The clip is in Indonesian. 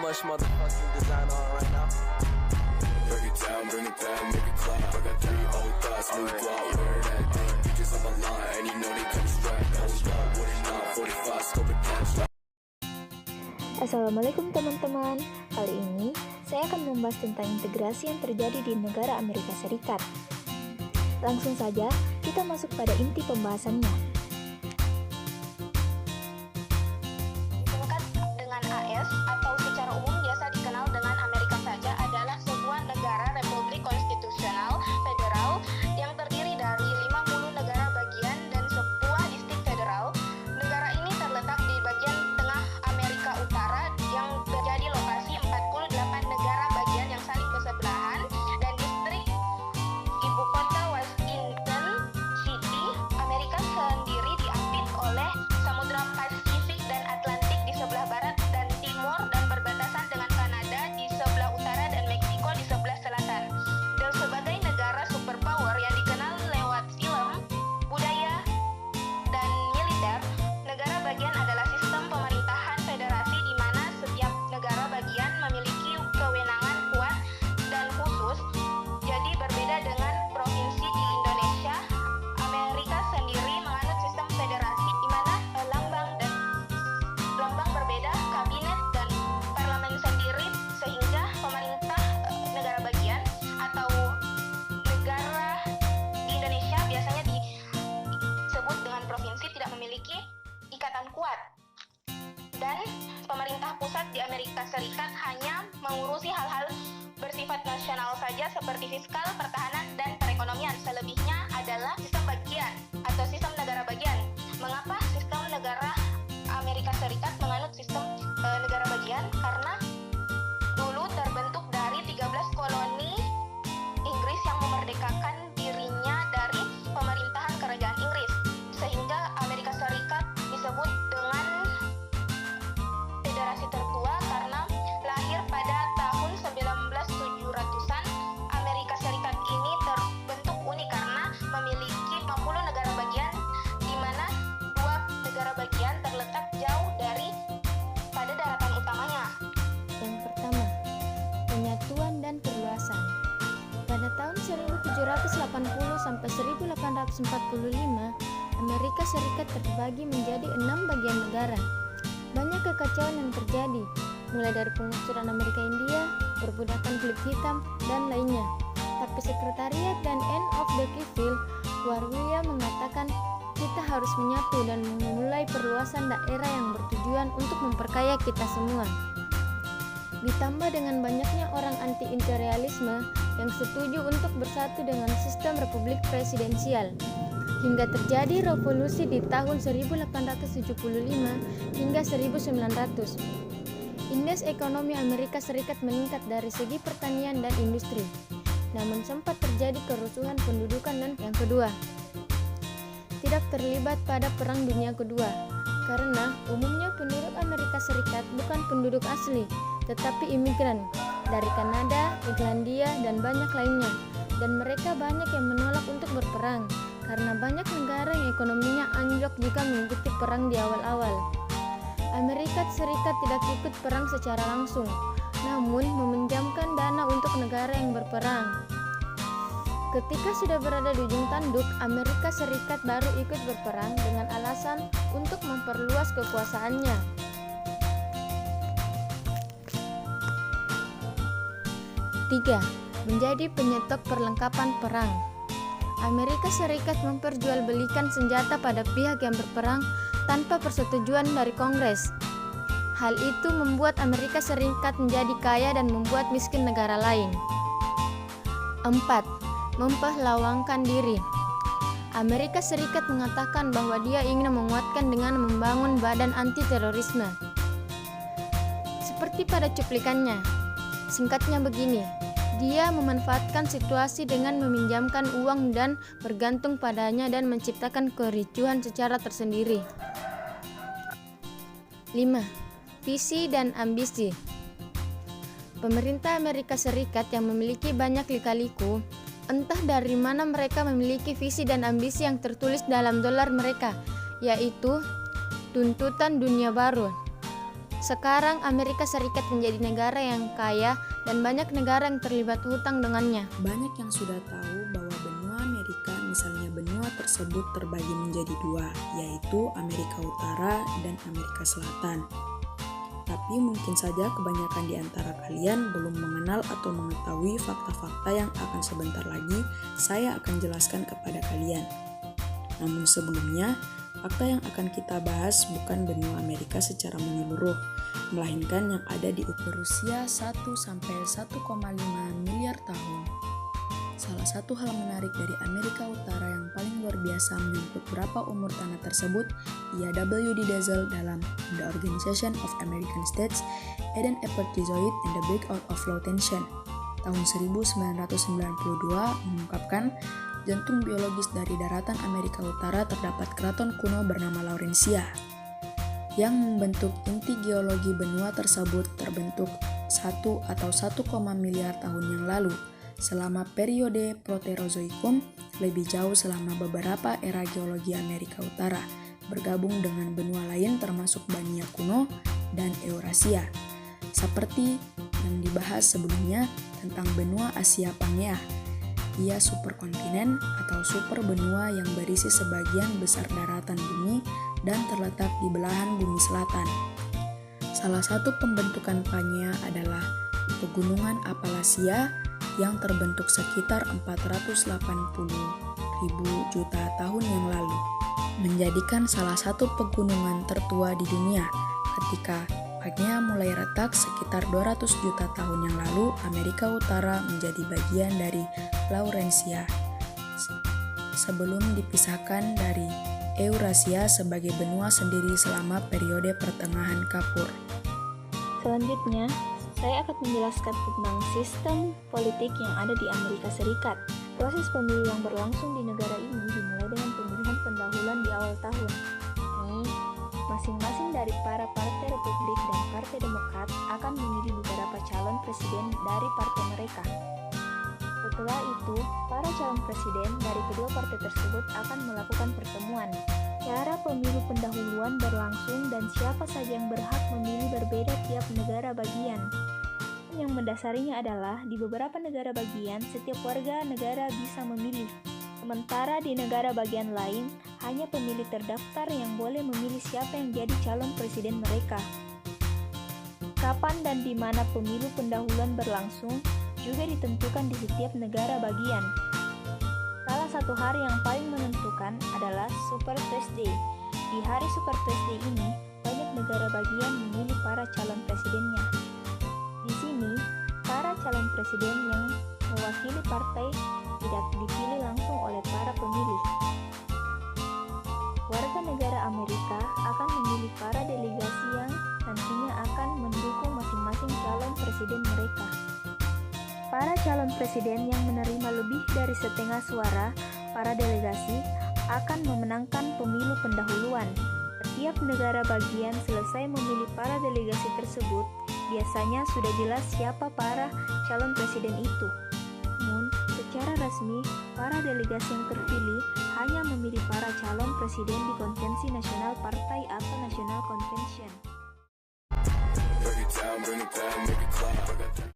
much motherfucking design on right now. Break it down, bring it back, make it clap. I got 3 old thoughts, move out, wear that thing. Bitches on my line, and you know they come strapped. Hold up, what it not, 45, scope it down. Assalamualaikum teman-teman. Kali ini saya akan membahas tentang integrasi yang terjadi di negara Amerika Serikat. Langsung saja kita masuk pada inti pembahasannya. Disingkat dengan AS atau secara umum biasa dikenal dengan Amerika saja adalah sebuah negara republik konstitusional federal yang terdiri dari 50 negara bagian dan sebuah distrik federal. Negara ini terletak di bagian tengah Amerika Utara yang menjadi lokasi 48 negara bagian yang saling bersebelahan, dan distrik ibu kota Washington City. Amerika sendiri diapit oleh Samudra Pasifik dan Atlantik di sebelah barat dan timur, dan berbatasan dengan Kanada di sebelah utara dan Meksiko di sebelah selatan. Dan sebagai negara superpower yang dikenal lewat film, budaya, dan militer, negara bagian adalah sistem pemerintahan federasi di mana setiap negara bagian memiliki kewenangan kuat dan khusus. Jadi berbeda dengan provinsi di Indonesia, Amerika sendiri menganut sistem federasi di mana lambang berbeda, kabinet dan parlemen sendiri, sehingga pemerintah negara bagian atau negara di Indonesia biasanya disebut dengan provinsi tidak memiliki ikatan kuat. Dan pemerintah pusat di Amerika Serikat hanya mengurusi hal-hal bersifat nasional saja seperti fiskal, pertahanan, dan perekonomian. Selebihnya adalah sistem bagian atau sistem negara bagian. Mengapa sistem negara Amerika Serikat menganut sistem negara bagian? Karena dulu terbentuk dari 13 koloni Inggris yang memerdekakan dirinya dari pemerintahan kerajaan Inggris, sehingga Amerika Serikat disebut dengan federasi tertua karena lahir pada tahun 1900-an. Amerika Serikat ini terbentuk unik karena memiliki 50 negara bagian, di mana 2 negara bagian terletak jauh dari pada daratan utamanya. Yang pertama, penyatuan dan perluasan. Pada tahun 1780 sampai 1845, Amerika Serikat terbagi menjadi 6 bagian negara. Banyak kekacauan yang terjadi, mulai dari pengusiran Amerika India, perbudakan kulit hitam, dan lainnya. Tapi sekretariat dan end of the Kivil War William mengatakan kita harus menyatu dan memulai perluasan daerah yang bertujuan untuk memperkaya kita semua. Ditambah dengan banyaknya orang anti-imperialisme yang setuju untuk bersatu dengan sistem republik presidensial, hingga terjadi revolusi di tahun 1875 hingga 1900. Indeks ekonomi Amerika Serikat meningkat dari segi pertanian dan industri. Namun sempat terjadi kerusuhan pendudukan dan yang kedua, tidak terlibat pada Perang Dunia Kedua, karena umumnya penduduk Amerika Serikat bukan penduduk asli, tetapi imigran dari Kanada, Irlandia, dan banyak lainnya. Dan mereka banyak yang menolak untuk berperang, karena banyak negara yang ekonominya anjlok jika mengikuti perang di awal-awal. Amerika Serikat tidak ikut perang secara langsung, namun meminjamkan dana untuk negara yang berperang. Ketika sudah berada di ujung tanduk, Amerika Serikat baru ikut berperang dengan alasan untuk memperluas kekuasaannya. 3. Menjadi penyetok perlengkapan perang. Amerika Serikat memperjualbelikan senjata pada pihak yang berperang tanpa persetujuan dari Kongres. Hal itu membuat Amerika Serikat menjadi kaya dan membuat miskin negara lain. 4. Memperlawangkan diri. Amerika Serikat mengatakan bahwa dia ingin menguatkan dengan membangun badan anti-terorisme. Seperti pada cuplikannya, singkatnya begini, dia memanfaatkan situasi dengan meminjamkan uang dan bergantung padanya dan menciptakan kericuhan secara tersendiri. 5. Visi dan ambisi. Pemerintah Amerika Serikat yang memiliki banyak lika-liku, entah dari mana mereka memiliki visi dan ambisi yang tertulis dalam dolar mereka, yaitu tuntutan dunia baru. Sekarang Amerika Serikat menjadi negara yang kaya dan banyak negara yang terlibat hutang dengannya. Banyak yang sudah tahu bahwa benua Amerika, misalnya benua tersebut terbagi menjadi dua, yaitu Amerika Utara dan Amerika Selatan. Tapi mungkin saja kebanyakan di antara kalian belum mengenal atau mengetahui fakta-fakta yang akan sebentar lagi saya akan jelaskan kepada kalian. Namun sebelumnya, fakta yang akan kita bahas bukan benua Amerika secara menyeluruh, melainkan yang ada di berusia 1-1,5 miliar tahun. Salah satu hal menarik dari Amerika Utara yang paling luar biasa menyangkut berapa umur tanah tersebut, ia W.D. Dazzle dalam The Organization of American States, Eden Epizoid and the Breakout of Low Tension, tahun 1992 mengungkapkan, jantung biologis dari daratan Amerika Utara terdapat keraton kuno bernama Laurentia, yang membentuk inti geologi benua tersebut terbentuk 1 atau 1, miliar tahun yang lalu. Selama periode Proterozoikum, lebih jauh selama beberapa era geologi Amerika Utara, bergabung dengan benua lain termasuk Bania kuno dan Eurasia. Seperti yang dibahas sebelumnya tentang benua Asia Pangea, ia superkontinen atau super benua yang berisi sebagian besar daratan bumi dan terletak di belahan bumi selatan. Salah satu pembentukan Pangea adalah pegunungan Appalachia yang terbentuk sekitar 480.000 juta tahun yang lalu, menjadikan salah satu pegunungan tertua di dunia. Ketika Pangea mulai retak sekitar 200 juta tahun yang lalu, Amerika Utara menjadi bagian dari Laurentia sebelum dipisahkan dari Eurasia sebagai benua sendiri selama periode pertengahan Kapur. Selanjutnya, saya akan menjelaskan tentang sistem politik yang ada di Amerika Serikat. Proses pemilu yang berlangsung di negara ini dimulai dengan pemilihan pendahuluan di awal tahun. Ini, masing-masing dari para partai Republik dan Partai Demokrat akan memilih beberapa calon presiden dari partai mereka. Setelah itu, para calon presiden dari kedua partai tersebut akan melakukan pertemuan. Cara pemilu pendahuluan berlangsung dan siapa saja yang berhak memilih berbeda tiap negara bagian. Yang mendasarinya adalah di beberapa negara bagian, setiap warga negara bisa memilih. Sementara di negara bagian lain, hanya pemilih terdaftar yang boleh memilih siapa yang jadi calon presiden mereka. Kapan dan di mana pemilu pendahuluan berlangsung juga ditentukan di setiap negara bagian. Salah satu hari yang paling menentukan adalah Super Tuesday. Di hari Super Tuesday ini, banyak negara bagian memilih para calon presidennya. Di sini, para calon presiden yang mewakili partai tidak dipilih langsung oleh para pemilih. Warga negara Amerika akan memilih para delegasi yang nantinya akan mendukung masing-masing calon presiden mereka. Para calon presiden yang menerima lebih dari setengah suara para delegasi akan memenangkan pemilu pendahuluan. Setiap negara bagian selesai memilih para delegasi tersebut, biasanya sudah jelas siapa para calon presiden itu. Namun, secara resmi, para delegasi yang terpilih hanya memilih para calon presiden di konvensi nasional partai atau National Convention. Break it down, bring it back, make it clap.